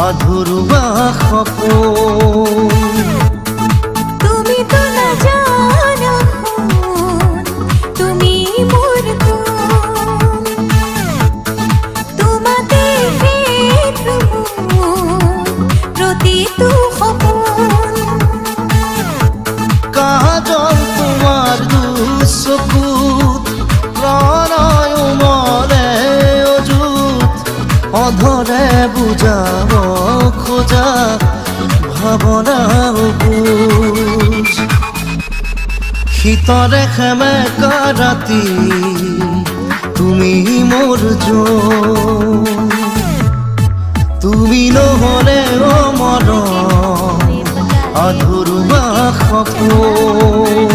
আধৰুৱা সপোন। তুমি তো নাজানা সোণ, তুমি মোৰ কোন, তোমাতে হেৰুৱা প্ৰতিটো সপোন। কাজল তোমাৰ দুচকুত প্ৰণয় মৰে অযুত, অধৰে বুজাব খোজা ভাৱনা বুজ। শীতৰে সেমেকা ৰাতি তুমি মোৰ জোন, তুমি নহ'লে মৰম আধৰুৱা সপোন।